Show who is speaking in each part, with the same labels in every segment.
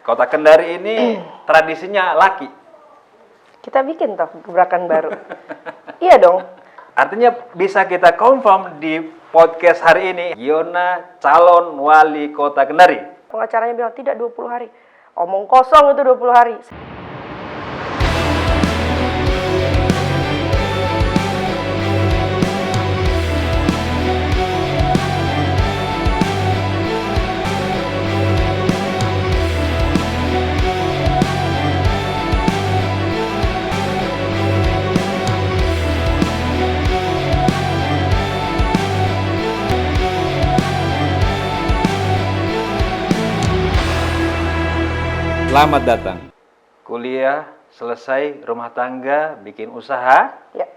Speaker 1: Kota Kendari ini tradisinya laki.
Speaker 2: Kita bikin toh gebrakan baru. Iya dong.
Speaker 1: Artinya bisa kita confirm di podcast hari ini, Giona calon wali Kota Kendari.
Speaker 2: Pengacaranya bilang tidak 20 hari. Omong kosong itu 20 hari.
Speaker 1: Selamat datang. Kuliah, selesai, rumah tangga, bikin usaha.
Speaker 2: Ya.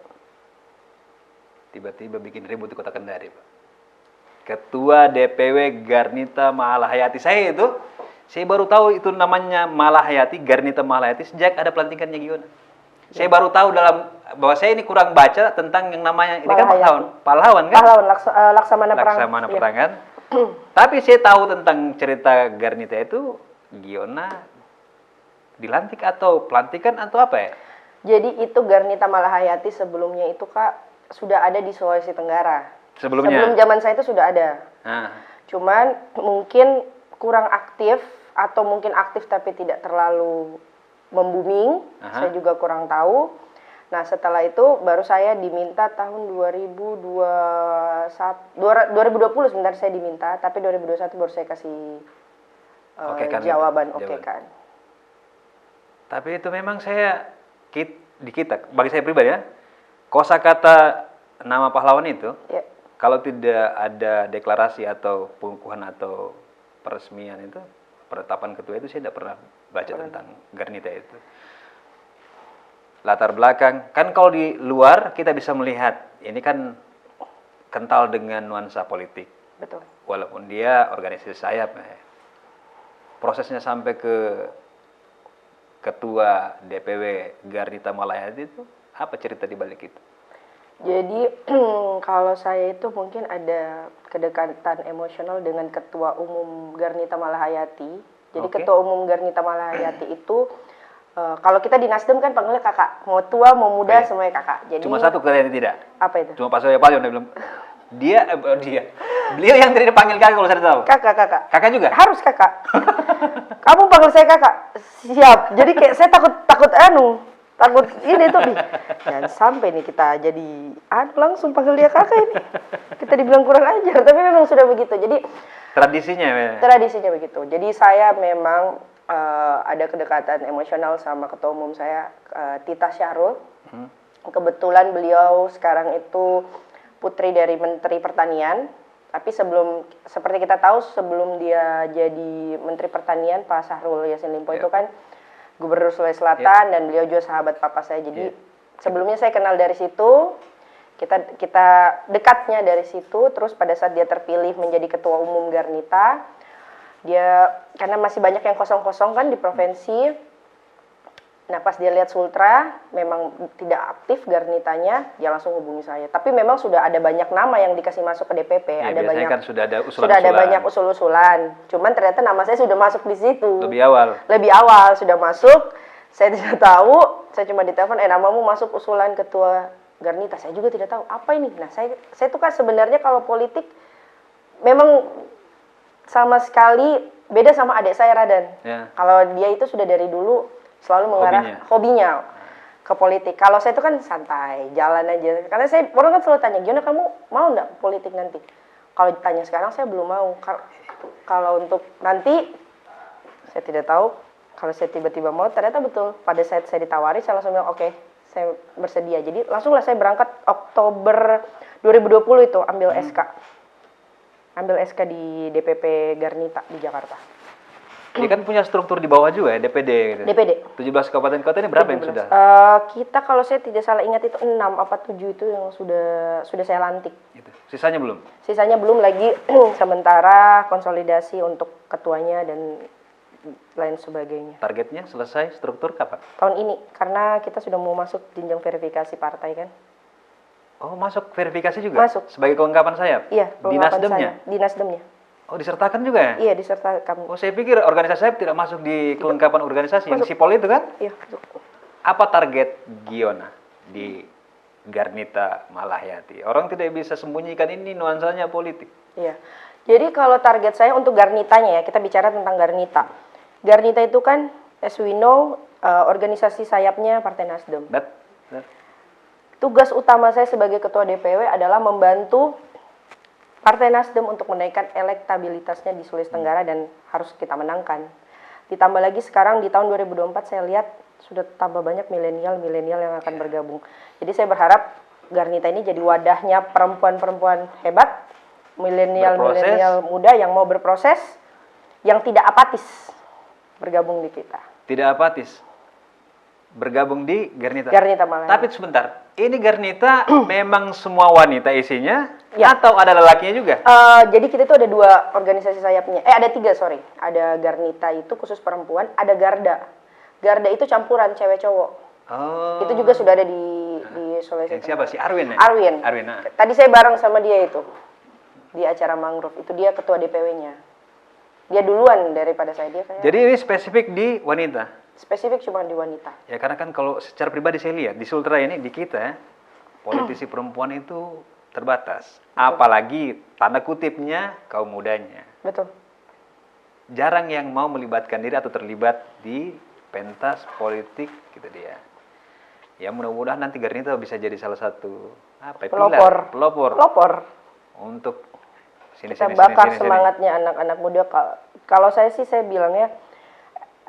Speaker 1: Tiba-tiba bikin ribut di Kota Kendari, Pak. Ketua DPW Garnita Malahayati. Saya baru tahu itu namanya Malahayati, Garnita Malahayati sejak ada pelantikannya Giona. Saya baru tahu bahwa saya ini kurang baca tentang yang namanya, ini kan pahlawan kan?
Speaker 2: Pahlawan, Laksamana Perang.
Speaker 1: Laksamana Perang kan? Tapi saya tahu tentang cerita Garnita itu, Giona dilantik atau pelantikan atau apa ya?
Speaker 2: Jadi itu Garnita Malahayati sebelumnya itu Kak sudah ada di Sulawesi Tenggara.
Speaker 1: Sebelumnya?
Speaker 2: Sebelum zaman saya itu sudah ada. Cuman mungkin kurang aktif atau mungkin aktif tapi tidak terlalu membuming. Saya juga kurang tahu. Nah setelah itu baru saya diminta tahun 2020 sebentar saya diminta. Tapi 2021 baru saya kasih jawaban oke kan.
Speaker 1: Tapi itu memang bagi saya pribadi ya, kosakata nama pahlawan itu, kalau tidak ada deklarasi atau pengukuhan atau peresmian itu, penetapan ketua itu saya tidak pernah baca tentang Garnita itu. Latar belakang, kan kalau di luar kita bisa melihat, ini kan kental dengan nuansa politik.
Speaker 2: Betul.
Speaker 1: Walaupun dia organisasi sayap, prosesnya sampai ke Ketua DPW Garnita Malahayati itu apa cerita di balik itu?
Speaker 2: Jadi kalau saya itu mungkin ada kedekatan emosional dengan Ketua Umum Garnita Malahayati. Jadi Ketua Umum Garnita Malahayati itu kalau kita di Nasdem kan panggilnya kakak, mau tua mau muda semuanya kakak. Jadi
Speaker 1: cuma satu kalian tidak?
Speaker 2: Apa itu?
Speaker 1: Cuma Pak Surya Paloh yang bilang beliau yang tidak dipanggil kakak kalau saya tahu.
Speaker 2: Kakak.
Speaker 1: Kakak juga?
Speaker 2: Harus kakak. Kamu panggil saya kakak, siap. Jadi kayak saya takut ini tuh nih. Jangan sampai nih kita jadi langsung panggil dia kakak ini. Kita dibilang kurang ajar, tapi memang sudah begitu. Jadi tradisinya begitu. Jadi saya memang ada kedekatan emosional sama ketua umum saya, Tita Syahrul. Kebetulan beliau sekarang itu putri dari Menteri Pertanian. Tapi seperti kita tahu sebelum dia jadi Menteri Pertanian, Pak Syahrul Yassin Limpo itu kan Gubernur Sulawesi Selatan dan beliau juga sahabat papa saya. Jadi sebelumnya saya kenal dari situ, kita dekatnya dari situ. Terus pada saat dia terpilih menjadi Ketua Umum Garnita, dia karena masih banyak yang kosong-kosong kan di provinsi. Nah pas dia lihat Sultra memang tidak aktif Garnitanya, dia langsung hubungi saya. Tapi memang sudah ada banyak nama yang dikasih masuk ke DPP.
Speaker 1: Ya,
Speaker 2: ada banyak
Speaker 1: kan sudah ada
Speaker 2: banyak usul-usulan. Cuman ternyata nama saya sudah masuk di situ.
Speaker 1: Lebih awal
Speaker 2: sudah masuk. Saya tidak tahu. Saya cuma ditelepon, namamu masuk usulan ketua Garnita. Saya juga tidak tahu apa ini. Nah saya tuh kan sebenarnya kalau politik memang sama sekali beda sama adik saya Radan. Kalau dia itu sudah dari dulu selalu mengarah hobinya ke politik. Kalau saya itu kan santai, jalan aja. Karena orang kan selalu tanya, Giona kamu mau nggak politik nanti? Kalau ditanya sekarang saya belum mau. Kalau untuk nanti saya tidak tahu. Kalau saya tiba-tiba mau, ternyata betul. Pada saat saya ditawari, saya langsung bilang oke, saya bersedia. Jadi langsunglah saya berangkat Oktober 2020 itu ambil SK. Ambil SK di DPP Garnita di Jakarta.
Speaker 1: Dia kan punya struktur di bawah juga ya, DPD gitu.
Speaker 2: DPD.
Speaker 1: 17 kabupaten kota ini berapa 17. Yang sudah?
Speaker 2: Kita kalau saya tidak salah ingat itu 6 apa 7 itu yang sudah saya lantik.
Speaker 1: Itu. Sisanya belum?
Speaker 2: Sisanya belum lagi sementara konsolidasi untuk ketuanya dan lain sebagainya.
Speaker 1: Targetnya selesai struktur kapan?
Speaker 2: Tahun ini, karena kita sudah mau masuk jenjang verifikasi partai kan.
Speaker 1: Oh, masuk verifikasi juga?
Speaker 2: Masuk.
Speaker 1: Sebagai kelengkapan sayap?
Speaker 2: Iya,
Speaker 1: di Nasdemnya?
Speaker 2: Di Nasdemnya.
Speaker 1: Oh, disertakan juga ya?
Speaker 2: Iya, disertakan.
Speaker 1: Oh, saya pikir organisasi saya tidak masuk di kelengkapan organisasi yang Sipol itu kan?
Speaker 2: Iya, betul.
Speaker 1: Apa target Giona di Garnita Malahayati? Orang tidak bisa sembunyikan ini nuansanya politik.
Speaker 2: Iya. Jadi kalau target saya untuk Garnitanya ya, kita bicara tentang Garnita. Garnita itu kan, as we know, organisasi sayapnya Partai Nasdem. Tugas utama saya sebagai ketua DPW adalah membantu Partai Nasdem untuk menaikkan elektabilitasnya di Sulawesi Tenggara dan harus kita menangkan. Ditambah lagi sekarang di tahun 2024 saya lihat sudah tambah banyak milenial yang akan bergabung. Jadi saya berharap Garnita ini jadi wadahnya perempuan-perempuan hebat, milenial muda yang mau berproses, yang tidak apatis bergabung di kita.
Speaker 1: Tidak apatis. Bergabung di Garnita.
Speaker 2: Garnita Malahayati.
Speaker 1: Tapi sebentar, ini Garnita memang semua wanita isinya
Speaker 2: Ya.
Speaker 1: atau ada lelakinya juga?
Speaker 2: Jadi kita itu ada 2 organisasi sayapnya. Ada 3, sorry. Ada Garnita itu khusus perempuan, ada Garda. Garda itu campuran cewek cowok.
Speaker 1: Oh.
Speaker 2: Itu juga sudah ada di Sulawesi
Speaker 1: Yang siapa sih? Arwin ya?
Speaker 2: Arwin.
Speaker 1: Nah.
Speaker 2: Tadi saya bareng sama dia itu di acara mangrove. Itu dia ketua DPW-nya. Dia duluan daripada saya, dia kayak
Speaker 1: Jadi ini spesifik di wanita?
Speaker 2: spesifik cuma di wanita.
Speaker 1: Ya karena kan kalau secara pribadi saya lihat di Sultra ini, di kita ya, politisi perempuan itu terbatas. Apalagi tanda kutipnya kaum mudanya.
Speaker 2: Betul.
Speaker 1: Jarang yang mau melibatkan diri atau terlibat di pentas politik gitu dia. Ya mudah-mudahan nanti Garnita bisa jadi salah satu pelopor untuk
Speaker 2: Kita bakar semangatnya anak-anak muda. Kalau saya sih saya bilangnya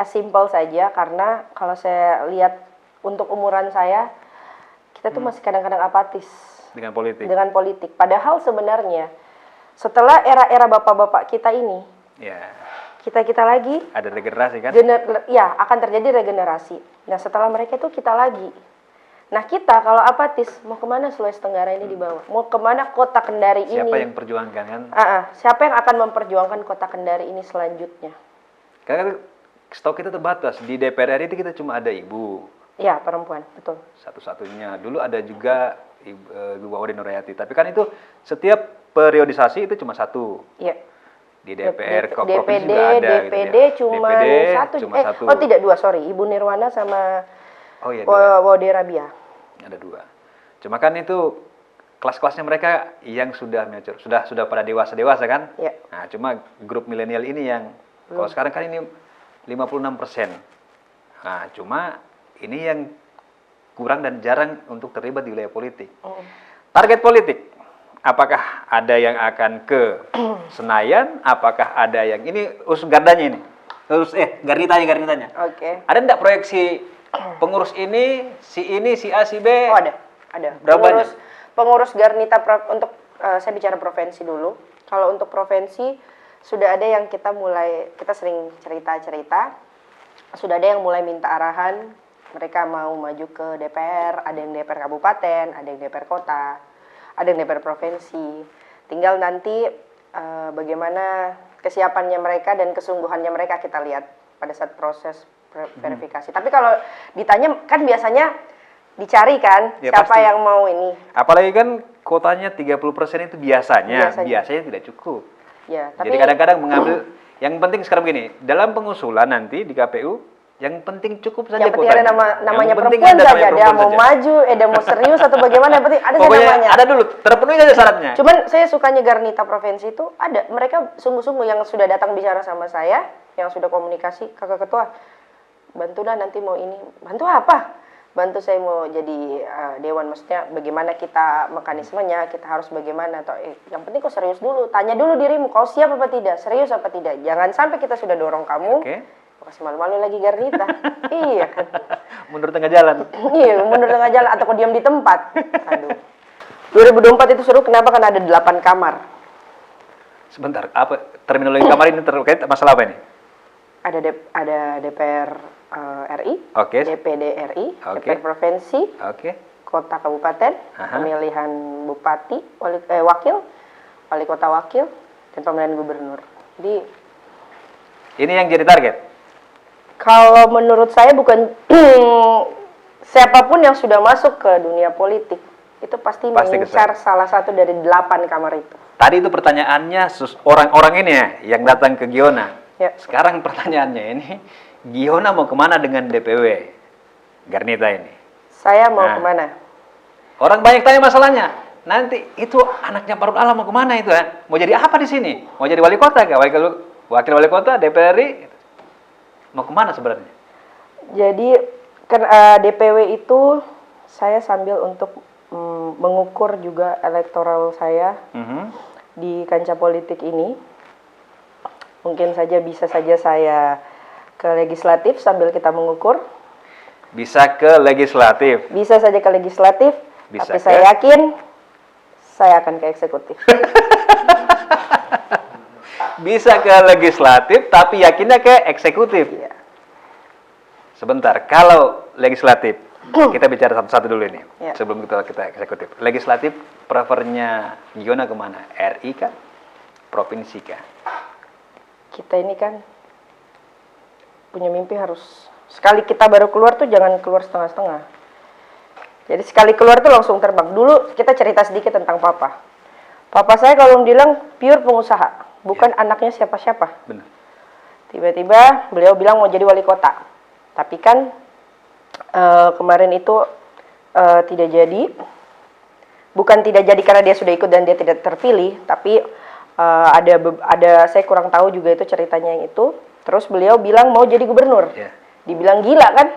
Speaker 2: simple saja, karena kalau saya lihat untuk umuran saya, kita tuh masih kadang-kadang apatis
Speaker 1: dengan politik.
Speaker 2: Padahal sebenarnya setelah era-era bapak-bapak kita ini,
Speaker 1: ya,
Speaker 2: kita lagi
Speaker 1: ada regenerasi kan?
Speaker 2: Ya, akan terjadi regenerasi. Nah, setelah mereka itu kita lagi. Nah, kita kalau apatis, mau kemana Sulawesi Tenggara ini dibawa? Mau kemana kota Kendari ini?
Speaker 1: Siapa yang perjuangkan kan?
Speaker 2: Siapa yang akan memperjuangkan kota Kendari ini selanjutnya?
Speaker 1: Karena stok kita terbatas. Di DPR RI itu kita cuma ada ibu.
Speaker 2: Ya, perempuan, betul.
Speaker 1: Satu-satunya. Dulu ada juga Ibu Wawadi Nurayati. Tapi kan itu setiap periodisasi itu cuma satu.
Speaker 2: Iya.
Speaker 1: Di DPR,
Speaker 2: DPD
Speaker 1: provinsi juga ada.
Speaker 2: DPD
Speaker 1: gitu
Speaker 2: cuma
Speaker 1: ya.
Speaker 2: satu.
Speaker 1: satu.
Speaker 2: Oh tidak, 2, sorry. Ibu Nirwana sama
Speaker 1: Oh iya, 2.
Speaker 2: Wawadi Rabia.
Speaker 1: Ada 2. Cuma kan itu kelas-kelasnya mereka yang sudah mature, sudah pada dewasa kan?
Speaker 2: Iya.
Speaker 1: Nah, cuma grup milenial ini yang kalau sekarang kan ini 56%. Nah, cuma ini yang kurang dan jarang untuk terlibat di wilayah politik. Target politik, apakah ada yang akan ke Senayan? Apakah ada yang ini Gardanya ini? Garnitanya.
Speaker 2: Oke.
Speaker 1: Ada enggak proyeksi pengurus ini, si A, si B?
Speaker 2: Oh, ada.
Speaker 1: Berapa banyak?
Speaker 2: Pengurus Garnita untuk saya bicara provinsi dulu. Kalau untuk provinsi sudah ada yang kita sering cerita. Sudah ada yang mulai minta arahan. Mereka mau maju ke DPR, ada yang DPR kabupaten, ada yang DPR kota, ada yang DPR provinsi. Tinggal nanti bagaimana kesiapannya mereka dan kesungguhannya mereka kita lihat pada saat proses verifikasi. Tapi kalau ditanya kan biasanya dicari kan
Speaker 1: Ya,
Speaker 2: siapa
Speaker 1: pasti.
Speaker 2: yang mau ini.
Speaker 1: Apalagi kan kotanya 30% itu biasanya tidak cukup.
Speaker 2: Ya, tapi
Speaker 1: Jadi kadang-kadang mengambil yang penting sekarang begini, dalam pengusulan nanti di KPU yang penting cukup saja
Speaker 2: yang penting ada
Speaker 1: kotanya.
Speaker 2: namanya
Speaker 1: Yang penting
Speaker 2: perempuan
Speaker 1: ada
Speaker 2: saja,
Speaker 1: namanya
Speaker 2: dia
Speaker 1: perempuan
Speaker 2: mau
Speaker 1: saja.
Speaker 2: maju, dia mau serius atau bagaimana, yang penting ada saja
Speaker 1: Pokoknya
Speaker 2: namanya.
Speaker 1: ada dulu, terpenuhi saja syaratnya.
Speaker 2: Cuman saya sukanya Garnita provinsi itu ada, mereka sungguh-sungguh yang sudah datang bicara sama saya, yang sudah komunikasi, kakak ketua, bantu dah nanti mau ini, bantu apa? Bantu saya mau jadi dewan, maksudnya bagaimana kita mekanismenya, kita harus bagaimana, atau yang penting kau serius dulu, tanya dulu dirimu, kau siap apa tidak, serius apa tidak, jangan sampai kita sudah dorong kamu, kasih malu-malu lagi Garnita. Iya kan.
Speaker 1: Mundur tengah jalan.
Speaker 2: Iya, mundur tengah jalan atau kau diam di tempat. Aduh. 2024 itu seru kenapa? Kan ada 8 kamar.
Speaker 1: Sebentar, apa terminologi kamar ini terkait masalah apa ini?
Speaker 2: Ada DPR RI,
Speaker 1: Oke.
Speaker 2: DPD RI,
Speaker 1: Oke.
Speaker 2: DPR provinsi,
Speaker 1: Oke.
Speaker 2: kota kabupaten,
Speaker 1: Aha.
Speaker 2: pemilihan bupati, wakil, wali kota wakil, dan pemilihan gubernur. Jadi
Speaker 1: Ini yang jadi target.
Speaker 2: kalau menurut saya bukan siapapun yang sudah masuk ke dunia politik itu pasti
Speaker 1: Pasti
Speaker 2: mengincar salah satu dari 8 kamar itu.
Speaker 1: Tadi itu pertanyaannya orang-orang ini ya yang datang ke Giona.
Speaker 2: Ya.
Speaker 1: Sekarang pertanyaannya ini, Giona mau kemana dengan DPW Garnita ini?
Speaker 2: Saya mau
Speaker 1: Nah.
Speaker 2: kemana?
Speaker 1: Orang banyak tanya masalahnya. Nanti itu anaknya Pak Rud Alam mau kemana itu ya? Mau jadi apa di sini? Mau jadi wali kota kah? Wakil wali kota, DPR RI? Mau kemana sebenarnya?
Speaker 2: Jadi kan DPW itu saya sambil untuk mengukur juga elektoral saya
Speaker 1: Mhm.
Speaker 2: di kancah politik ini. Mungkin saja bisa saja saya ke legislatif sambil kita mengukur.
Speaker 1: Bisa ke legislatif.
Speaker 2: Bisa saja ke legislatif,
Speaker 1: Bisa
Speaker 2: tapi
Speaker 1: ke-
Speaker 2: saya yakin saya akan ke eksekutif.
Speaker 1: Bisa ke legislatif, tapi yakinnya ke eksekutif.
Speaker 2: Iya.
Speaker 1: Sebentar, kalau legislatif, kita bicara satu-satu dulu ini,
Speaker 2: Ya.
Speaker 1: sebelum kita eksekutif. Legislatif, prefernya Giona kemana? RI kah? Provinsi kah?
Speaker 2: Kita ini kan punya mimpi harus sekali kita baru keluar tuh jangan keluar setengah-setengah. Jadi sekali keluar tuh langsung terbang. Dulu kita cerita sedikit tentang papa. Papa saya kalau bilang pure pengusaha, bukan anaknya siapa-siapa.
Speaker 1: Benar.
Speaker 2: Tiba-tiba beliau bilang mau jadi wali kota. Tapi kan kemarin itu tidak jadi. Bukan tidak jadi karena dia sudah ikut dan dia tidak terpilih, tapi ada saya kurang tahu juga itu ceritanya yang itu. Terus beliau bilang mau jadi gubernur.
Speaker 1: Ya.
Speaker 2: Dibilang gila kan?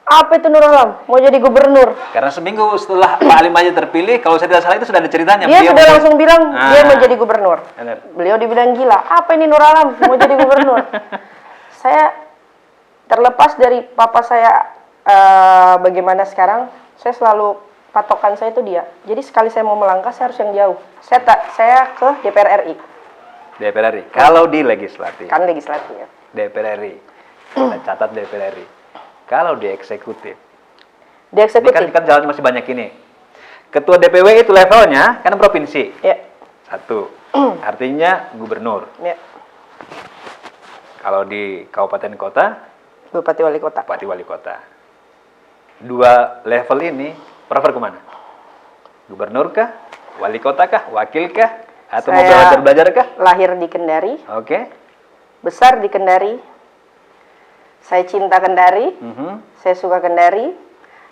Speaker 2: Apa itu Nur Alam? Mau jadi gubernur?
Speaker 1: Karena seminggu setelah Pak Alim aja terpilih, kalau saya tidak salah itu sudah ada ceritanya.
Speaker 2: Dia sudah
Speaker 1: mau-
Speaker 2: langsung bilang dia
Speaker 1: Ah.
Speaker 2: mau jadi gubernur.
Speaker 1: Benar.
Speaker 2: Beliau dibilang gila. Apa ini Nur Alam? Mau jadi gubernur? Saya terlepas dari papa saya bagaimana sekarang, saya selalu patokan saya itu dia. Jadi sekali saya mau melangkah, saya harus yang jauh. Saya ke DPR RI,
Speaker 1: DPR RI. Kalau di legislatif,
Speaker 2: kan legislatif.
Speaker 1: DPR RI. Kita catat DPR RI. Kalau di eksekutif,
Speaker 2: Di
Speaker 1: ini
Speaker 2: eksekutif.
Speaker 1: kan jalan masih banyak ini. Ketua DPW itu levelnya kan provinsi.
Speaker 2: Ya,
Speaker 1: Satu. Artinya gubernur.
Speaker 2: ya.
Speaker 1: Kalau di kabupaten kota,
Speaker 2: Bupati wali kota.
Speaker 1: bupati wali kota. Dua level ini prefer kemana? Gubernur kah? Wali kota kah? Wakil kah? Atau mau
Speaker 2: Saya-
Speaker 1: belajar kah?
Speaker 2: Lahir di Kendari,
Speaker 1: Oke.
Speaker 2: besar di Kendari. Saya cinta Kendari.
Speaker 1: Mhm.
Speaker 2: Saya suka Kendari,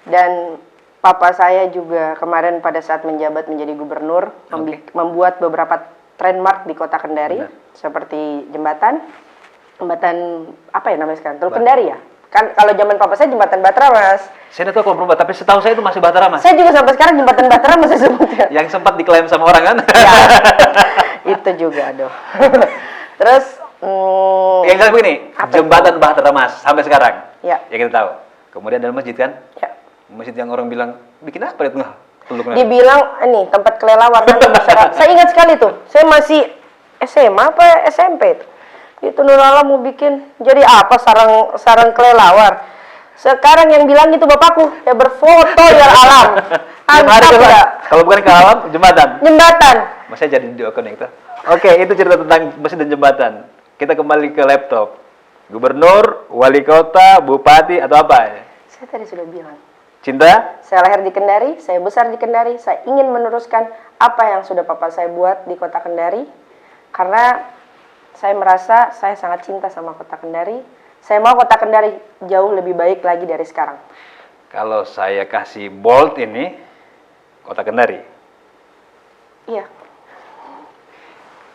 Speaker 2: dan papa saya juga kemarin pada saat menjabat menjadi gubernur membuat beberapa landmark di kota Kendari.
Speaker 1: Benar.
Speaker 2: Seperti jembatan apa ya namanya sekarang? Teluk Kendari ya? Kan kalau zaman papa saya jembatan Batra, Mas.
Speaker 1: Saya tidak tahu kalau berubah, tapi setahu saya itu masih Batara, Mas.
Speaker 2: Saya juga sampai sekarang jembatan Batra masih sebutnya.
Speaker 1: Yang sempat diklaim sama orang kan?
Speaker 2: Ya, itu juga aduh. Terus
Speaker 1: Yang saya begini,
Speaker 2: Apa
Speaker 1: jembatan Bahtera Mas sampai sekarang.
Speaker 2: Ya.
Speaker 1: Ya kita tahu. Kemudian ada masjid kan?
Speaker 2: ya,
Speaker 1: Masjid yang orang bilang bikin apa itu? Teluknya.
Speaker 2: dibilang ini tempat kelelawar nanti masyarakat. Saya ingat sekali tuh. Saya masih SMA apa SMP itu. Itu Nur Alam mau bikin jadi apa sarang kelelawar. Sekarang yang bilang itu bapakku ya berfoto ya alam.
Speaker 1: Tiap hari
Speaker 2: Antap
Speaker 1: coba.
Speaker 2: ya.
Speaker 1: Kalau bukan ke alam, jembatan.
Speaker 2: Jembatan.
Speaker 1: Mas saya jadi video connector. Oke, itu cerita tentang masjid dan jembatan. Kita kembali ke laptop. Gubernur, wali kota, bupati atau apa?
Speaker 2: Saya tadi sudah bilang.
Speaker 1: Cinta?
Speaker 2: Saya lahir di Kendari, saya besar di Kendari, saya ingin meneruskan apa yang sudah papa saya buat di kota Kendari. Karena saya merasa saya sangat cinta sama kota Kendari. Saya mau kota Kendari jauh lebih baik lagi dari sekarang.
Speaker 1: Kalau saya kasih bold ini, kota Kendari.
Speaker 2: Iya.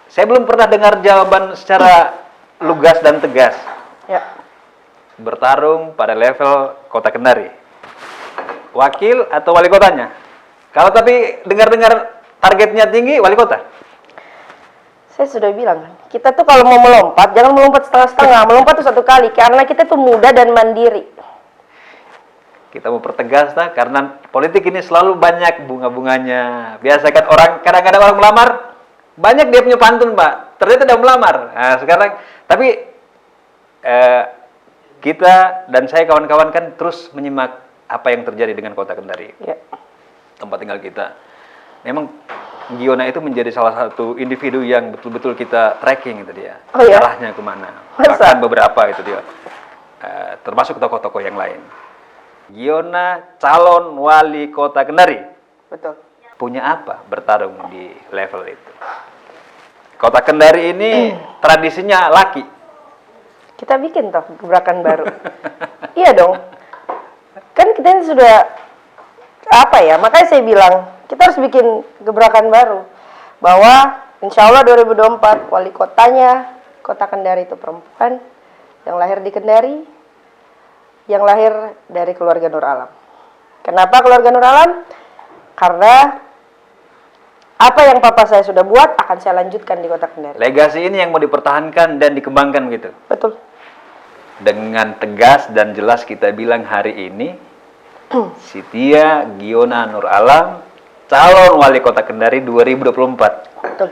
Speaker 1: Saya belum pernah dengar jawaban secara lugas dan tegas.
Speaker 2: Ya.
Speaker 1: Bertarung pada level kota Kendari. Wakil atau wali kotanya? Kalau tapi dengar-dengar targetnya tinggi, wali kota.
Speaker 2: Saya sudah bilang, kita tuh kalau mau melompat, jangan melompat setengah-setengah, melompat tuh satu kali, karena kita tuh muda dan mandiri.
Speaker 1: Kita mau pertegas nah, karena politik ini selalu banyak bunga-bunganya. Biasa kan orang, kadang-kadang orang melamar, banyak dia punya pantun, Pak. Ternyata dia melamar. Nah, sekarang, tapi kita dan saya kawan-kawan kan terus menyimak apa yang terjadi dengan kota Kendari.
Speaker 2: Ya.
Speaker 1: Tempat tinggal kita. Memang Giona itu menjadi salah satu individu yang betul-betul kita tracking itu dia.
Speaker 2: Oh ya?
Speaker 1: Arahnya kemana.
Speaker 2: Masa?
Speaker 1: Bahkan beberapa itu dia. Termasuk tokoh-tokoh yang lain. Giona calon wali kota Kendari.
Speaker 2: Betul.
Speaker 1: Punya apa bertarung di level itu? Kota Kendari ini tradisinya laki.
Speaker 2: Kita bikin toh gebrakan baru. Iya dong. Kan kita ini sudah apa ya? Makanya saya bilang kita harus bikin gebrakan baru. Bahwa insya Allah 2024 wali kotanya Kota Kendari itu perempuan yang lahir di Kendari, yang lahir dari keluarga Nur Alam. Kenapa keluarga Nur Alam? Karena apa yang papa saya sudah buat akan saya lanjutkan di Kota Kendari.
Speaker 1: Legasi ini yang mau dipertahankan dan dikembangkan gitu.
Speaker 2: Betul.
Speaker 1: Dengan tegas dan jelas kita bilang hari ini, Sitiya Giona Nur Alam, calon wali kota Kendari 2024.
Speaker 2: Betul.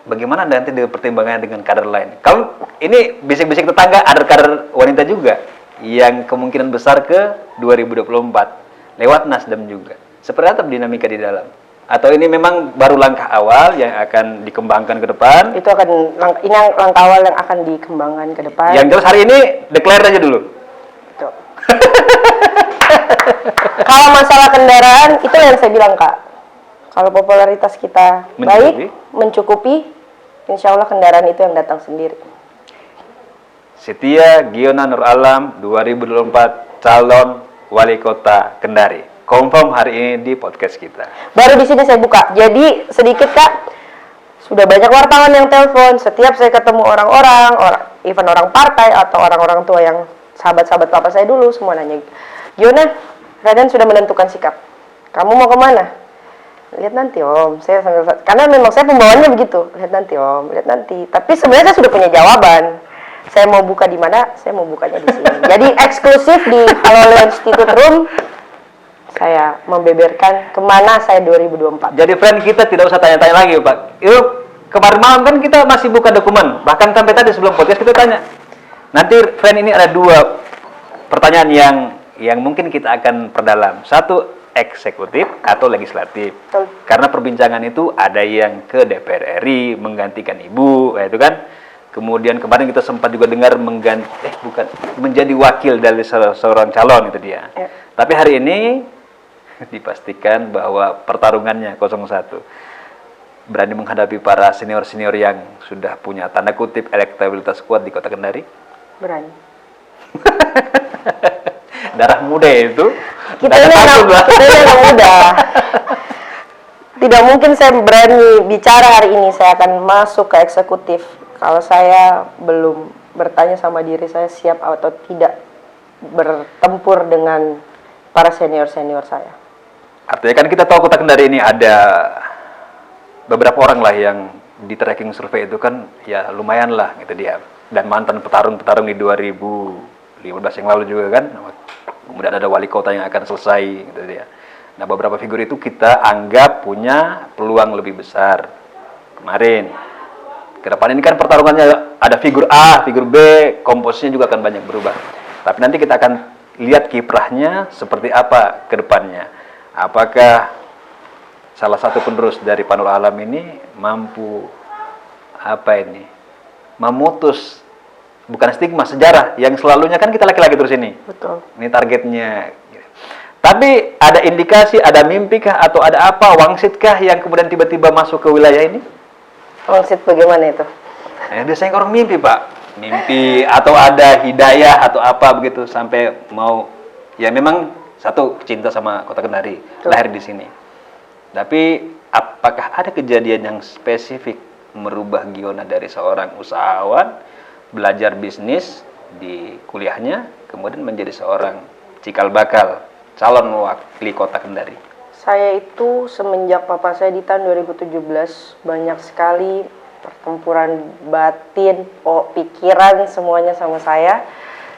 Speaker 1: Bagaimana nanti dengan pertimbangannya dengan kader lain? Kalau ini bisik-bisik tetangga, ada kader wanita juga yang kemungkinan besar ke 2024 lewat Nasdem juga. Seperti apa dinamika di dalam? Atau ini memang baru langkah awal yang akan dikembangkan ke depan?
Speaker 2: Itu akan ini langkah awal yang akan dikembangkan ke depan.
Speaker 1: Yang jelas hari ini declare aja dulu.
Speaker 2: Betul. Kalau masalah kendaraan itu yang saya bilang Kak. Kalau popularitas kita baik, mencukupi, insya Allah kendaraan itu yang datang sendiri.
Speaker 1: Sitiya Giona Nur Alam 2024 calon wali kota Kendari. Confirm hari ini di podcast kita.
Speaker 2: Baru di sini saya buka. Jadi sedikit Kak, sudah banyak wartawan yang telepon. Setiap saya ketemu orang-orang, even orang partai atau orang-orang tua yang sahabat-sahabat papa saya dulu, semua nanya, Giona, Raden sudah menentukan sikap. Kamu mau kemana? Lihat nanti Om, saya sambil, karena memang saya pembawaannya begitu. Lihat nanti Om, lihat nanti. Tapi sebenarnya saya sudah punya jawaban. Saya mau buka di mana? Saya mau bukanya di sini. Jadi eksklusif di Haloleo Institute Room. Saya membeberkan kemana saya 2024.
Speaker 1: Jadi friend kita tidak usah tanya-tanya lagi Pak. Itu kemarin malam kan kita masih buka dokumen. Bahkan sampai tadi sebelum podcast kita tanya. Nanti friend ini ada dua pertanyaan yang mungkin kita akan perdalam. Satu, eksekutif atau legislatif.
Speaker 2: Betul.
Speaker 1: Karena perbincangan itu ada yang ke DPR RI menggantikan ibu, itu kan. Kemudian kemarin kita sempat juga dengar menjadi wakil dari seorang calon itu dia.
Speaker 2: Ya.
Speaker 1: Tapi hari ini dipastikan bahwa pertarungannya 01 berani menghadapi para senior-senior yang sudah punya tanda kutip elektabilitas kuat di Kota Kendari.
Speaker 2: Berani.
Speaker 1: Darah muda itu.
Speaker 2: Kita ini anak muda. Tidak mungkin saya berani bicara hari ini saya akan masuk ke eksekutif kalau saya belum bertanya sama diri saya siap atau tidak bertempur dengan para senior-senior saya.
Speaker 1: Artinya kan kita tahu Kota Kendari ini ada beberapa orang lah yang di tracking survei itu kan ya lumayan lah gitu dia. Dan mantan petarung-petarung di 2015 yang lalu juga kan. Kemudian ada wali kota yang akan selesai gitu dia. Nah, beberapa figur itu kita anggap punya peluang lebih besar. Kemarin. Ke depan ini kan pertarungannya ada figur A, figur B, komposisinya juga akan banyak berubah. Tapi nanti kita akan lihat kiprahnya seperti apa ke depannya. Apakah salah satu penerus dari Pak Nur Alam ini mampu memutus bukan stigma sejarah yang selalunya kan kita laki-laki terus ini.
Speaker 2: Betul.
Speaker 1: Ini targetnya. Tapi ada indikasi, ada mimpi kah atau ada apa wangsit kah yang kemudian tiba-tiba masuk ke wilayah ini?
Speaker 2: Wangsit bagaimana itu?
Speaker 1: Biasanya orang mimpi Pak, mimpi atau ada hidayah atau apa begitu sampai mau ya memang satu cinta sama Kota Kendari, lahir di sini. Tapi apakah ada kejadian yang spesifik merubah Giona dari seorang usahawan, belajar bisnis di kuliahnya, kemudian menjadi seorang cikal bakal calon wakil Kota Kendari?
Speaker 2: Saya itu semenjak papa saya di tahun 2017 banyak sekali pertempuran batin, pikiran semuanya sama saya.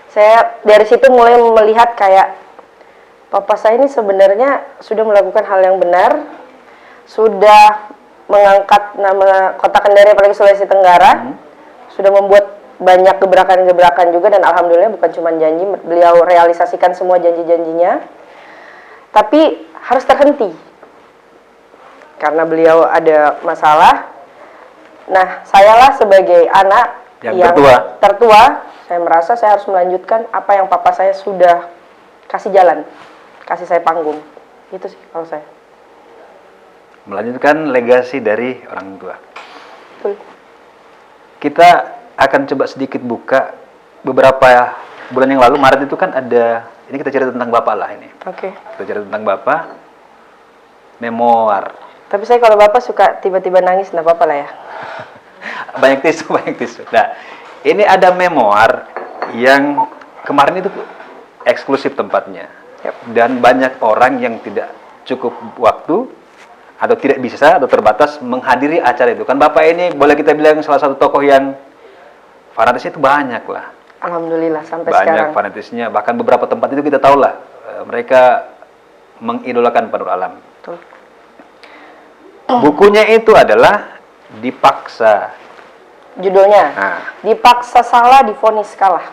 Speaker 2: Saya dari situ mulai melihat kayak papa saya ini sebenarnya sudah melakukan hal yang benar, sudah mengangkat nama Kota Kendari apalagi Sulawesi Tenggara, sudah membuat banyak gebrakan-gebrakan juga dan alhamdulillah bukan cuma janji, beliau realisasikan semua janji-janjinya. Tapi harus terhenti karena beliau ada masalah. Nah, sayalah sebagai anak yang tertua, saya merasa saya harus melanjutkan apa yang papa saya sudah kasih jalan, kasih saya panggung. Itu sih kalau saya.
Speaker 1: Melanjutkan legasi dari orang tua.
Speaker 2: Betul.
Speaker 1: Kita akan coba sedikit buka beberapa bulan yang lalu, Maret itu kan ada, ini kita cerita tentang Bapak lah ini.
Speaker 2: Oke.
Speaker 1: Kita cerita tentang Bapak, memoir.
Speaker 2: Tapi saya kalau Bapak suka tiba-tiba nangis, nggak apa-apa lah ya.
Speaker 1: Banyak tisu, banyak tisu. Nah, ini ada memoir yang kemarin itu eksklusif tempatnya.
Speaker 2: Yap.
Speaker 1: Dan banyak orang yang tidak cukup waktu atau tidak bisa atau terbatas menghadiri acara itu. Kan Bapak ini boleh kita bilang salah satu tokoh yang fanatisnya itu banyak lah.
Speaker 2: Alhamdulillah sampai
Speaker 1: Banyak
Speaker 2: sekarang.
Speaker 1: fanatisnya. Bahkan beberapa tempat itu kita tahu lah. Mereka mengidolakan Pak Nur Alam.
Speaker 2: Betul.
Speaker 1: Bukunya itu adalah Dipaksa.
Speaker 2: Judulnya,
Speaker 1: Nah,
Speaker 2: Dipaksa Salah, Divonis Kalah.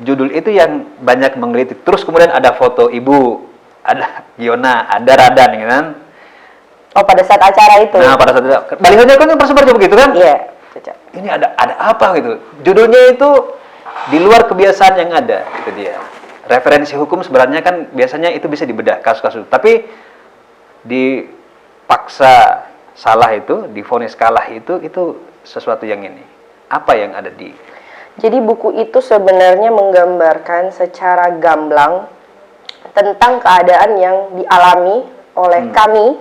Speaker 1: judul itu yang banyak menggelitik. Terus kemudian ada foto ibu, ada Giona, ada Radan, ya kan?
Speaker 2: Oh, pada saat acara itu?
Speaker 1: Nah, pada saat itu, balihonya kan tersebar juga begitu kan?
Speaker 2: Iya, Caca.
Speaker 1: Ini ada apa gitu? Judulnya itu di luar kebiasaan yang ada, itu dia. Referensi hukum sebenarnya kan biasanya itu bisa dibedah kasus-kasus. Tapi dipaksa salah itu, divonis kalah itu sesuatu yang ini. Apa yang ada di...
Speaker 2: Jadi buku itu sebenarnya menggambarkan secara gamblang tentang keadaan yang dialami oleh kami,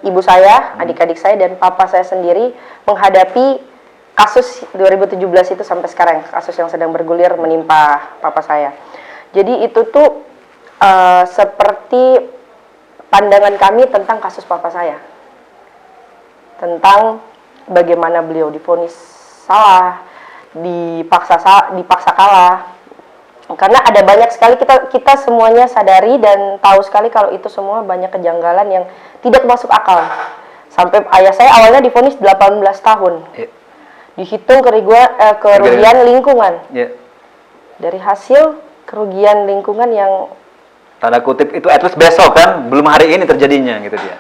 Speaker 2: ibu saya, adik-adik saya, dan papa saya sendiri menghadapi kasus 2017 itu sampai sekarang, kasus yang sedang bergulir menimpa papa saya. Jadi itu tuh seperti pandangan kami tentang kasus papa saya. Tentang bagaimana beliau divonis salah, dipaksa kalah. Karena ada banyak sekali, kita semuanya sadari dan tahu sekali kalau itu semua banyak kejanggalan yang tidak masuk akal. Sampai ayah saya awalnya divonis 18 tahun.
Speaker 1: Ya.
Speaker 2: Dihitung kerugian lingkungan.
Speaker 1: Ya.
Speaker 2: Dari hasil kerugian lingkungan yang
Speaker 1: Tanda kutip itu at least besok kan, belum hari ini terjadinya gitu dia.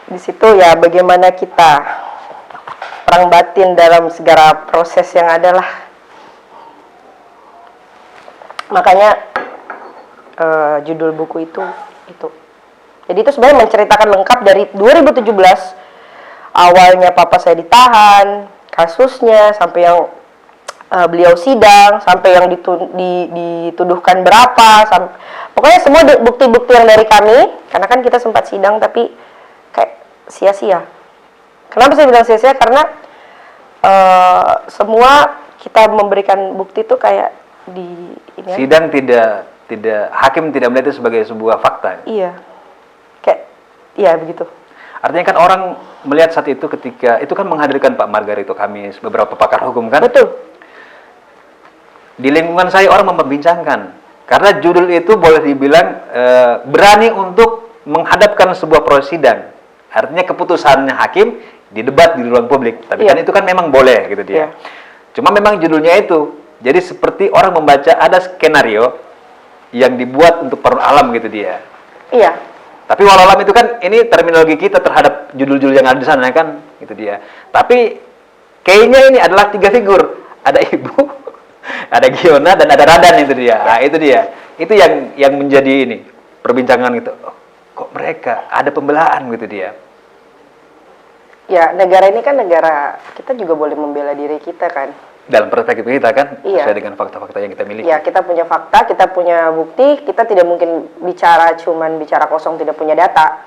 Speaker 2: di situ ya bagaimana kita perang batin dalam segala proses yang ada lah. Makanya judul buku itu. Jadi itu sebenarnya menceritakan lengkap dari 2017 awalnya papa saya ditahan, kasusnya sampai yang beliau sidang, sampai yang dituduhkan berapa, pokoknya semua bukti-bukti yang dari kami, karena kan kita sempat sidang tapi kayak sia-sia. Kenapa saya bilang sia-sia? Karena semua kita memberikan bukti itu kayak di ini aja.
Speaker 1: Sidang tidak hakim tidak melihat itu sebagai sebuah fakta.
Speaker 2: Iya. Kayak iya begitu.
Speaker 1: Artinya kan orang melihat saat itu ketika itu kan menghadirkan Pak Margarito Kamis, beberapa pakar hukum kan.
Speaker 2: Betul.
Speaker 1: Di lingkungan saya orang memperbincangkan karena judul itu boleh dibilang berani untuk menghadapkan sebuah proses sidang. Artinya keputusannya hakim didebat di ruang publik. Tapi kan itu kan memang boleh gitu dia. Cuma memang judulnya itu. Jadi seperti orang membaca ada skenario yang dibuat untuk Pak Nur Alam gitu dia.
Speaker 2: Iya.
Speaker 1: Tapi walau alam itu kan ini terminologi kita terhadap judul-judul yang ada di sana kan, gitu dia. Tapi kayaknya ini adalah 3 figur, ada ibu, ada Giona dan ada Radan itu dia. Nah, itu dia. Itu yang menjadi ini perbincangan gitu. Oh, kok mereka ada pembelaan gitu dia.
Speaker 2: Ya, negara ini kan negara kita juga boleh membela diri kita kan.
Speaker 1: Dalam perspektif kita kan,
Speaker 2: Iya.
Speaker 1: sesuai dengan fakta-fakta yang kita miliki.
Speaker 2: Ya, kita punya fakta, kita punya bukti, kita tidak mungkin cuman bicara kosong, tidak punya data.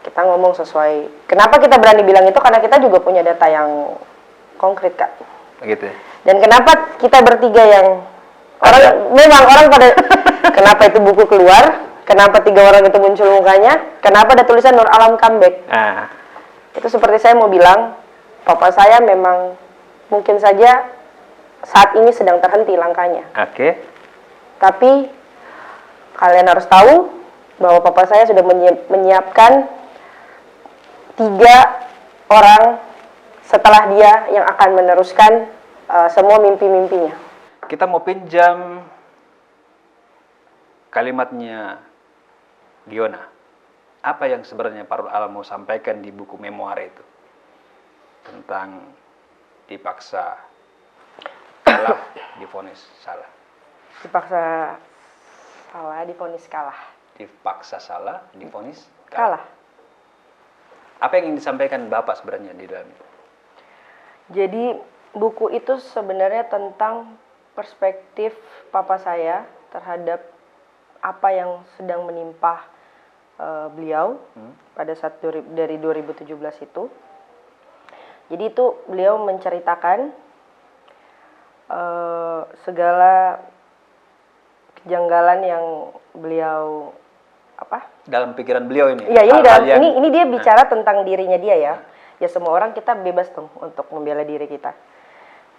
Speaker 2: Kita ngomong sesuai. Kenapa kita berani bilang itu? Karena kita juga punya data yang konkret, Kak.
Speaker 1: Begitu.
Speaker 2: Dan kenapa kita bertiga yang memang orang pada kenapa itu buku keluar? Kenapa 3 orang itu muncul mukanya? Kenapa ada tulisan Nur Alam comeback?
Speaker 1: Nah,
Speaker 2: Itu seperti saya mau bilang, papa saya memang mungkin saja saat ini sedang terhenti langkahnya.
Speaker 1: oke.
Speaker 2: Tapi kalian harus tahu bahwa papa saya sudah menyiapkan 3 orang setelah dia yang akan meneruskan semua mimpi-mimpinya.
Speaker 1: Kita mau pinjam kalimatnya Giona. Apa yang sebenarnya Pak Nur Alam mau sampaikan di buku memoir itu? Tentang dipaksa salah, divonis salah.
Speaker 2: Dipaksa salah, divonis kalah.
Speaker 1: dipaksa salah, divonis
Speaker 2: Kalah.
Speaker 1: Apa yang ingin disampaikan Bapak sebenarnya di dalam itu?
Speaker 2: Jadi buku itu sebenarnya tentang perspektif papa saya terhadap apa yang sedang menimpa beliau pada saat dari 2017 itu. Jadi itu beliau menceritakan segala kejanggalan yang beliau
Speaker 1: Dalam pikiran beliau ini.
Speaker 2: Iya,
Speaker 1: hal-hal yang-
Speaker 2: ini dia bicara tentang dirinya dia ya. Ya semua orang kita bebas dong untuk membela diri kita.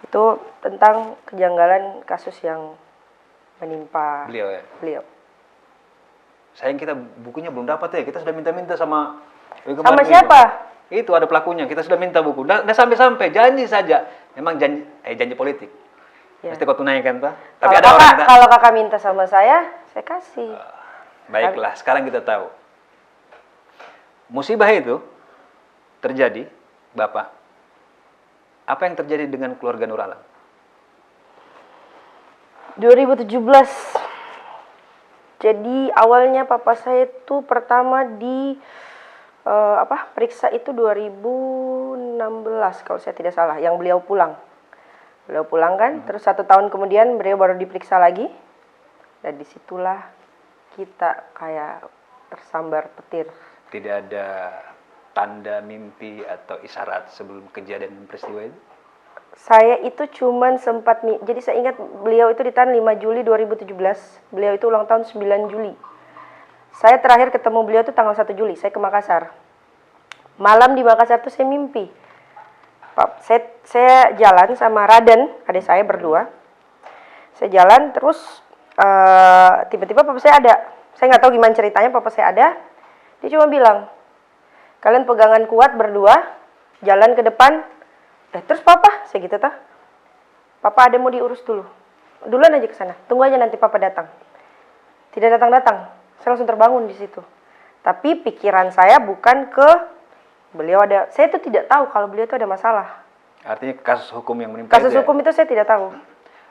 Speaker 2: Itu tentang kejanggalan kasus yang menimpa
Speaker 1: beliau ya.
Speaker 2: beliau.
Speaker 1: Sayang kita bukunya belum dapat ya. Kita sudah minta-minta sama
Speaker 2: Sama siapa?
Speaker 1: Itu ada pelakunya. Kita sudah minta buku. Nggak sampai-sampai. Janji saja. Memang janji politik.
Speaker 2: Ya.
Speaker 1: Pasti kau tunaikan, Pak. Tapi
Speaker 2: Kalau
Speaker 1: ada orang minta.
Speaker 2: kalau kakak minta sama saya kasih.
Speaker 1: Baiklah, sekarang kita tahu. Musibah itu terjadi, Bapak. Apa yang terjadi dengan keluarga Nur Alam?
Speaker 2: 2017. Jadi awalnya papa saya itu pertama periksa itu 2016 kalau saya tidak salah, yang beliau pulang. Beliau pulang kan, terus 1 tahun kemudian beliau baru diperiksa lagi. Dan disitulah kita kayak tersambar petir.
Speaker 1: Tidak ada tanda mimpi atau isyarat sebelum kejadian peristiwa itu?
Speaker 2: Saya itu cuman sempat, jadi saya ingat beliau itu ditahan 5 Juli 2017. Beliau itu ulang tahun 9 Juli. Saya terakhir ketemu beliau itu tanggal 1 Juli, saya ke Makassar. Malam di Makassar tuh saya mimpi. Saya jalan sama Raden, adik saya berdua. Saya jalan terus tiba-tiba papa saya ada. Saya nggak tahu gimana ceritanya, papa saya ada. Dia cuma bilang, kalian pegangan kuat berdua, jalan ke depan. Terus papa, saya gitu tah. Papa ada mau diurus dulu. Duluan aja ke sana. Tunggu aja nanti papa datang. Tidak datang-datang. Saya langsung terbangun di situ. Tapi pikiran saya bukan ke beliau ada. Saya itu tidak tahu kalau beliau itu ada masalah.
Speaker 1: Artinya kasus hukum yang menimpa
Speaker 2: Kasus
Speaker 1: itu
Speaker 2: hukum itu saya tidak tahu.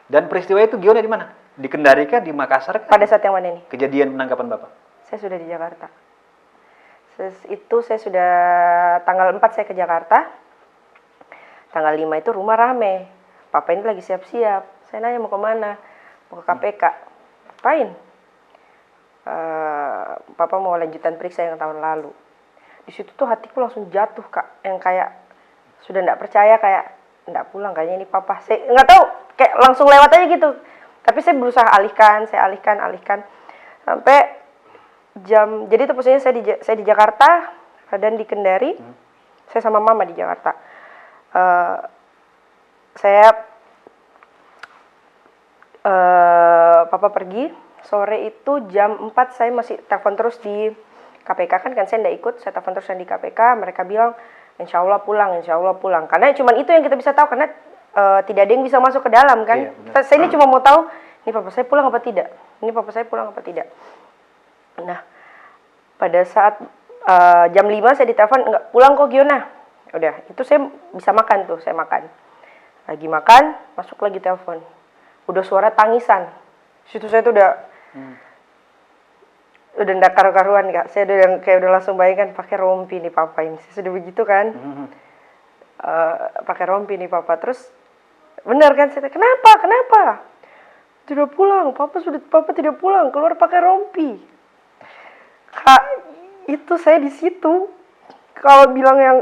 Speaker 1: Dan peristiwa itu gimana di mana? Di Kendari kah? Di Makassar kah?
Speaker 2: Pada saat yang mana ini?
Speaker 1: Kejadian penangkapan Bapak?
Speaker 2: Saya sudah di Jakarta. Itu saya sudah tanggal 4 saya ke Jakarta. Tanggal 5 itu rumah rame. Papa ini lagi siap-siap. Saya nanya mau kemana? Mau ke KPK. Ngapain? Papa mau lanjutan periksa yang tahun lalu. Di situ tuh hatiku langsung jatuh, Kak. Yang kayak sudah enggak percaya, kayak enggak pulang kayaknya ini papa. Saya enggak tahu, kayak langsung lewat aja gitu. Tapi saya berusaha alihkan. Sampai jadi itu posisinya saya di Jakarta dan di Kendari. Saya sama mama di Jakarta. Papa pergi, sore itu jam 4 saya masih telepon terus di KPK kan saya enggak ikut, saya telepon terus di KPK, mereka bilang insya Allah pulang. Karena cuma itu yang kita bisa tahu, karena tidak ada yang bisa masuk ke dalam kan.
Speaker 1: Iya,
Speaker 2: Saya ini cuma mau tahu, ini papa saya pulang apa tidak. Nah, pada saat jam 5 saya ditelepon, enggak pulang kok Giona. Udah, itu saya bisa makan tuh, saya makan. Lagi makan, masuk lagi telepon. Udah suara tangisan. Situ saya tuh udah enggak karu-karuan, Kak. Saya udah langsung bayangkan pakai rompi nih papa ini. Saya sudah begitu kan. Pakai rompi nih papa. Terus benar kan saya, kenapa? Tidak pulang, papa tidak pulang, keluar pakai rompi. Kak, itu saya di situ. Kalau bilang yang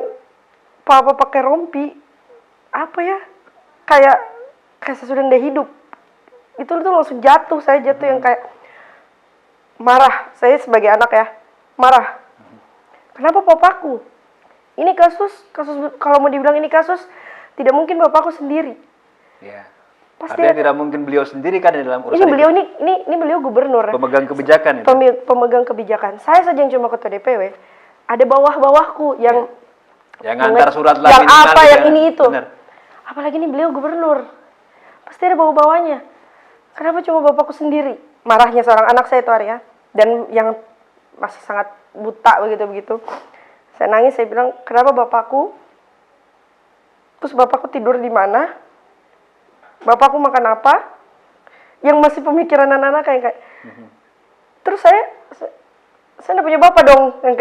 Speaker 2: papa pakai rompi, apa ya? Kayak saya sudah tidak hidup. Itu tuh langsung jatuh, saya jatuh yang kayak marah. Saya sebagai anak ya, marah. Kenapa papaku? Ini kasus kalau mau dibilang ini kasus, tidak mungkin bapakku sendiri.
Speaker 1: Ya.
Speaker 2: Pasti
Speaker 1: Artinya tidak mungkin beliau sendiri kan di dalam urusan
Speaker 2: ini beliau
Speaker 1: itu.
Speaker 2: ini beliau gubernur.
Speaker 1: Pemegang kebijakan itu.
Speaker 2: Pemegang kebijakan. Saya saja yang cuma ketua DPW. Ada bawah-bawahku yang
Speaker 1: antar surat lah
Speaker 2: yang
Speaker 1: minimal
Speaker 2: apa
Speaker 1: gitu
Speaker 2: yang
Speaker 1: ya.
Speaker 2: ini itu.
Speaker 1: Benar.
Speaker 2: Apalagi ini beliau gubernur. Pasti ada bawah-bawahnya. Kenapa cuma bapakku sendiri? Marahnya seorang anak saya itu Arya. Dan yang masih sangat buta begitu. Saya nangis, saya bilang, kenapa bapakku? Terus bapakku tidur di mana? Bapakku makan apa? Yang masih pemikiran anak-anak kayak. Terus saya saya nggak punya bapak dong, yang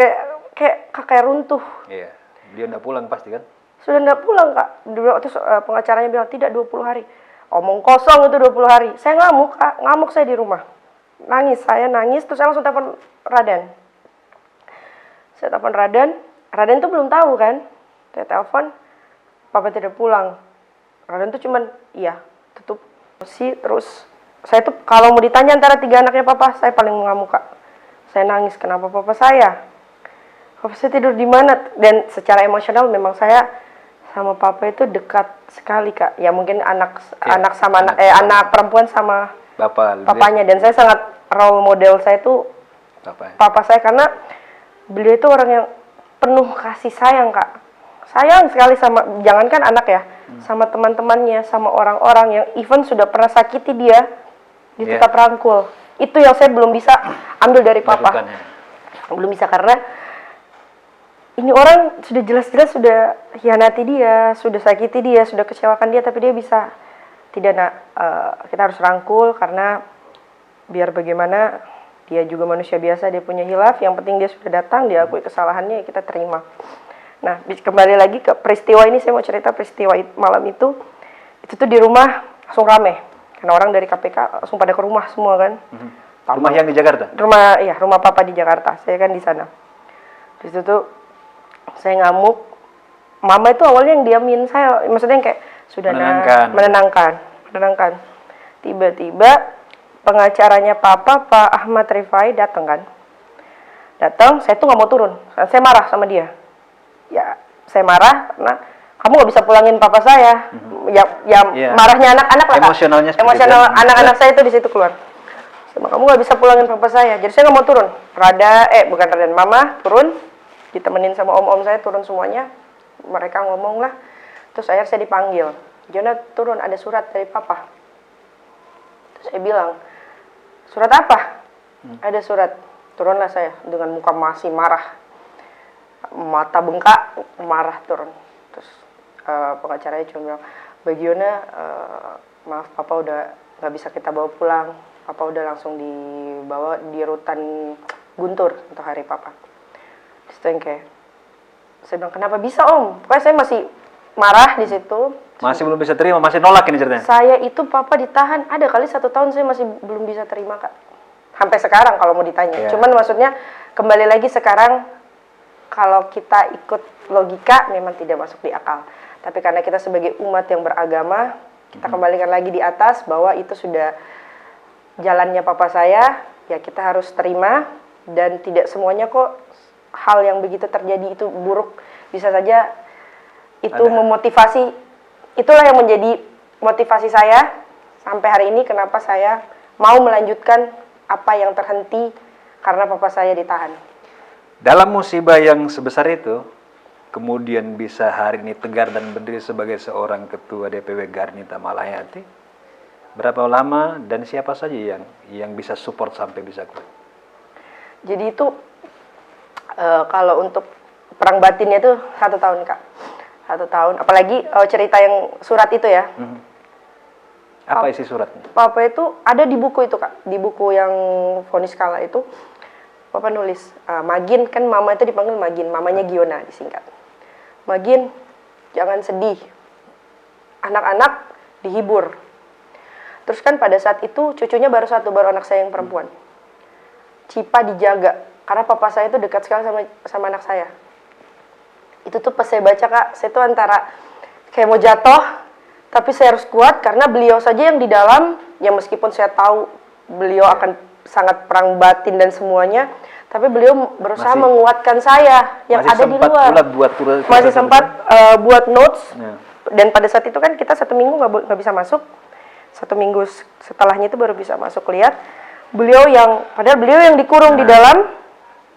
Speaker 2: kayak runtuh.
Speaker 1: Iya. Dia nggak pulang pasti kan?
Speaker 2: Sudah nggak pulang kak. Terus pengacaranya bilang tidak 20 hari. Omong kosong itu 20 hari. Saya ngamuk kak, ngamuk saya di rumah. Saya nangis, terus saya langsung telepon Raden. Saya telepon Raden tuh belum tahu kan. Saya telepon, papa tidak pulang. Raden tuh cuman, iya, tutup. Terus, saya tuh kalau mau ditanya antara 3 anaknya papa, saya paling mengamuk kak. Saya nangis, kenapa papa saya? Papa saya tidur di mana? Dan secara emosional memang saya sama papa itu dekat sekali kak. Ya mungkin anak perempuan sama papanya. Dan saya sangat role model saya itu papa saya, karena beliau itu orang yang penuh kasih sayang kak. Sayang sekali sama, jangankan anak ya, sama teman-temannya, sama orang-orang yang even sudah pernah sakiti dia, tetap rangkul. Itu yang saya belum bisa ambil dari papa. Belum bisa, karena ini orang sudah jelas-jelas sudah hianati dia, sudah sakiti dia, sudah kecewakan dia, tapi dia bisa tidak kita harus rangkul, karena biar bagaimana dia juga manusia biasa, dia punya hilaf, yang penting dia sudah datang, dia akui kesalahannya, kita terima. Nah, kembali lagi ke peristiwa ini, saya mau cerita peristiwa malam itu tuh di rumah langsung rame, karena orang dari KPK langsung pada ke rumah semua kan.
Speaker 1: Rumah yang di Jakarta?
Speaker 2: Rumah papa di Jakarta, saya kan di sana. Di situ tuh saya ngamuk, mama itu awalnya yang diamin saya, maksudnya yang kayak sudah menenangkan. Tiba-tiba pengacaranya papa, Pak Ahmad Rifai datang kan. Saya tuh nggak mau turun, saya marah sama dia. Ya, saya marah karena kamu nggak bisa pulangin papa saya. Marahnya anak-anak lah. Emosional anak-anak saya itu di situ keluar. Kamu nggak bisa pulangin papa saya, jadi saya nggak mau turun. Mama turun, ditemenin sama om-om saya turun semuanya. Mereka ngomong lah. Terus akhirnya saya dipanggil. Jona turun, ada surat dari papa. Terus saya bilang, surat apa? Ada surat. Turunlah saya dengan muka masih marah. Mata bengkak, marah turun. Terus pengacaranya cuma bilang, Bagiona, maaf papa udah nggak bisa kita bawa pulang. Papa udah langsung dibawa di rutan Guntur untuk hari papa. Terus saya bilang, kenapa bisa om? Pokoknya saya masih marah di situ.
Speaker 1: Masih belum bisa terima, masih nolak ini ceritanya?
Speaker 2: Saya itu papa ditahan, ada kali 1 tahun saya masih belum bisa terima kak. Sampai sekarang kalau mau ditanya. Cuman maksudnya kembali lagi sekarang, kalau kita ikut logika memang tidak masuk di akal. Tapi karena kita sebagai umat yang beragama, kita kembalikan lagi di atas bahwa itu sudah jalannya papa saya, ya kita harus terima. Dan tidak semuanya kok hal yang begitu terjadi itu buruk. Bisa saja itu memotivasi, itulah yang menjadi motivasi saya sampai hari ini kenapa saya mau melanjutkan apa yang terhenti karena papa saya ditahan.
Speaker 1: Dalam musibah yang sebesar itu, kemudian bisa hari ini tegar dan berdiri sebagai seorang ketua DPW Garnita Malahayati, berapa lama dan siapa saja yang bisa support sampai bisa kuat?
Speaker 2: Jadi itu kalau untuk perang batinnya itu 1 tahun kak, 1 tahun. Apalagi cerita yang surat itu ya.
Speaker 1: Apa isi suratnya?
Speaker 2: Papa itu ada di buku itu kak, di buku yang vonis kalah itu. Papa nulis, Magin, kan mama itu dipanggil Magin, mamanya Giona disingkat. Magin, jangan sedih. Anak-anak dihibur. Terus kan pada saat itu cucunya baru anak saya yang perempuan. Cipa dijaga, karena papa saya itu dekat sekali sama anak saya. Itu tuh pas saya baca kak, saya tuh antara kayak mau jatuh, tapi saya harus kuat karena beliau saja yang di dalam, ya meskipun saya tahu beliau akan sangat perang batin dan semuanya, tapi beliau berusaha menguatkan saya yang ada di luar. Masih sempat buat notes. Dan pada saat itu kan kita 1 minggu nggak bisa masuk. 1 minggu setelahnya itu baru bisa masuk lihat. Padahal beliau yang dikurung di dalam,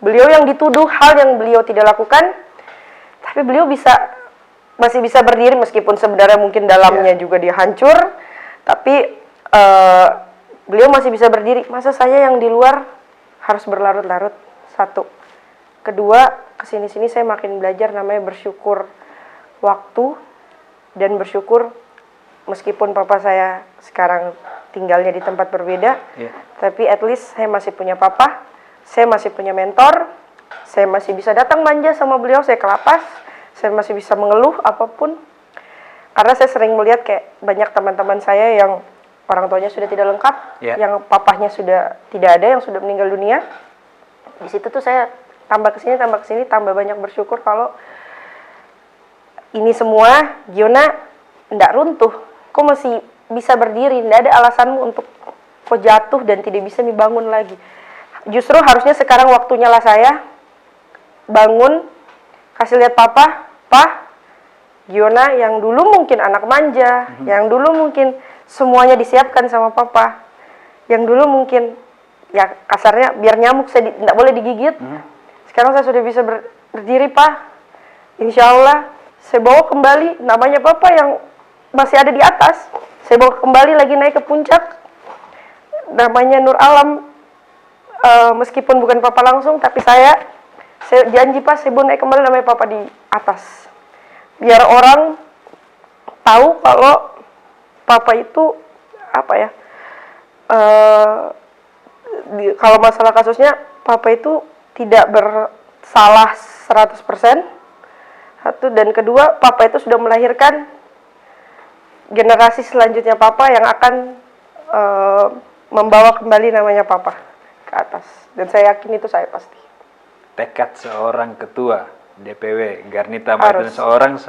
Speaker 2: beliau yang dituduh hal yang beliau tidak lakukan, tapi beliau masih bisa berdiri meskipun sebenarnya mungkin dalamnya juga dia hancur, tapi beliau masih bisa berdiri. Masa saya yang di luar harus berlarut-larut? 1. Kedua, kesini-sini saya makin belajar namanya bersyukur waktu dan bersyukur meskipun papa saya sekarang tinggalnya di tempat berbeda, tapi at least saya masih punya papa. saya masih punya mentor, saya masih bisa datang manja sama beliau, saya ke lapas, saya masih bisa mengeluh apapun. Karena saya sering melihat kayak banyak teman-teman saya yang orang tuanya sudah tidak lengkap, yang papahnya sudah tidak ada, yang sudah meninggal dunia. Di situ tuh saya tambah kesini, tambah banyak bersyukur kalau ini semua Giona ndak runtuh, kok masih bisa berdiri, ndak ada alasanmu untuk kok jatuh dan tidak bisa dibangun lagi. Justru harusnya sekarang waktunya lah saya bangun, kasih lihat papa, Giona yang dulu mungkin anak manja, yang dulu mungkin semuanya disiapkan sama papa, yang dulu mungkin ya kasarnya biar nyamuk saya tidak boleh digigit. Sekarang saya sudah bisa berdiri, Pak. Insya Allah saya bawa kembali namanya papa yang masih ada di atas. Saya bawa kembali lagi naik ke puncak. Namanya Nur Alam. Meskipun bukan papa langsung, tapi saya janji, Pak, saya bawa naik kembali namanya papa di atas. Biar orang tahu kalau papa itu apa ya? Kalau masalah kasusnya, papa itu tidak bersalah 100%. Satu, dan kedua, papa itu sudah melahirkan generasi selanjutnya papa yang akan membawa kembali namanya papa ke atas. Dan saya yakin itu saya pasti.
Speaker 1: Tekad seorang ketua DPW Garnita Mahayati, seorang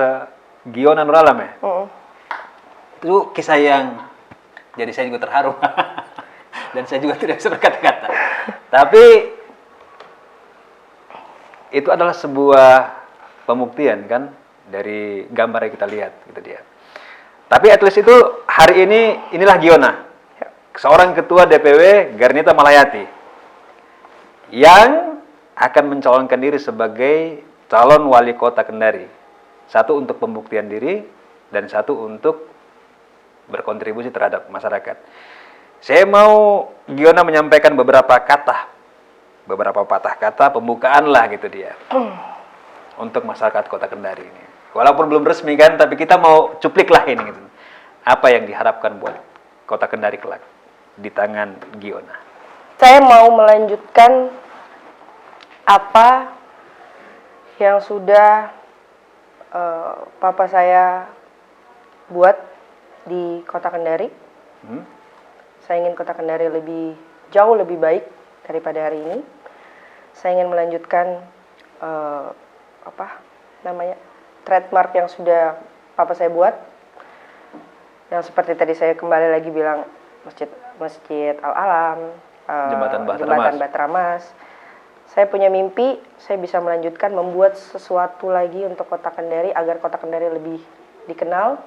Speaker 1: Giona Nur Alam ya? Itu kisah yang jadi saya juga terharu. Dan saya juga tidak bisa berkata-kata. Tapi itu adalah sebuah pembuktian kan dari gambar yang kita lihat gitu dia. Tapi at least itu hari ini inilah Giona, seorang ketua DPW Garnita Mahayati yang akan mencalonkan diri sebagai calon wali kota Kendari. Satu untuk pembuktian diri dan satu untuk berkontribusi terhadap masyarakat. Saya mau Giona menyampaikan beberapa patah kata pembukaan lah gitu dia untuk masyarakat kota Kendari ini. Walaupun belum resmi kan, tapi kita mau cuplik lah ini gitu. Apa yang diharapkan buat kota Kendari kelak di tangan Giona?
Speaker 2: Saya mau melanjutkan apa yang sudah papa saya buat di kota Kendari. Saya ingin kota Kendari jauh lebih baik daripada hari ini. Saya ingin melanjutkan trademark yang sudah papa saya buat. Yang seperti tadi saya kembali lagi bilang, Masjid Al-Alam,
Speaker 1: Jembatan
Speaker 2: Bahtera Mas. Saya punya mimpi, saya bisa melanjutkan membuat sesuatu lagi untuk kota Kendari agar kota Kendari lebih dikenal,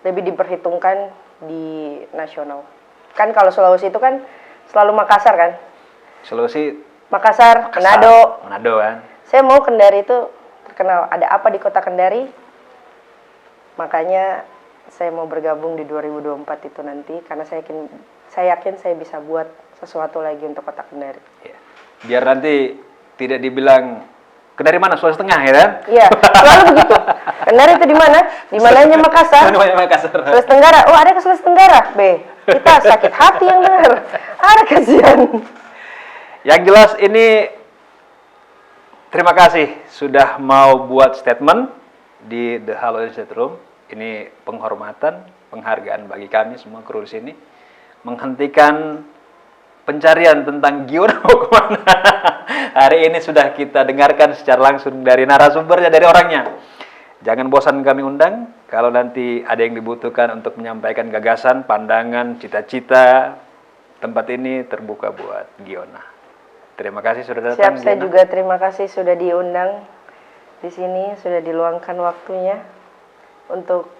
Speaker 2: lebih diperhitungkan di nasional. Kan kalau Sulawesi itu kan selalu Makassar kan?
Speaker 1: Sulawesi
Speaker 2: Makassar, Manado
Speaker 1: kan. Saya
Speaker 2: mau Kendari itu terkenal. Ada apa di kota Kendari? Makanya saya mau bergabung di 2024 itu nanti karena saya yakin saya bisa buat sesuatu lagi untuk kota Kendari.
Speaker 1: Ya. Biar nanti tidak dibilang Kendari mana, Sulawesi Tengah ya kan?
Speaker 2: Iya, selalu begitu. Kendari itu di mana? Di mananya Makassar. Sulawesi Tenggara. Oh, ada ke Sulawesi Tenggara. Kita sakit hati yang dengar. Ada kasihan.
Speaker 1: Yang jelas ini terima kasih sudah mau buat statement di The Halo Chat Room. Ini penghormatan, penghargaan bagi kami semua kru di sini. Menghentikan pencarian tentang Giona mau kemana. Hari ini sudah kita dengarkan secara langsung dari narasumbernya, dari orangnya. Jangan bosan kami undang. Kalau nanti ada yang dibutuhkan untuk menyampaikan gagasan, pandangan, cita-cita, tempat ini terbuka buat Giona. Terima kasih sudah datang.
Speaker 2: Siap, saya juga terima kasih sudah diundang di sini, sudah diluangkan waktunya untuk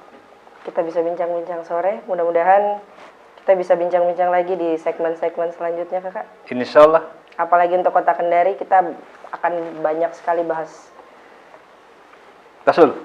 Speaker 2: kita bisa bincang-bincang sore. Mudah-mudahan kita bisa bincang-bincang lagi di segmen-segmen selanjutnya, Kakak.
Speaker 1: Insya Allah.
Speaker 2: Apalagi untuk kota Kendari, kita akan banyak sekali bahas.
Speaker 1: Tasul.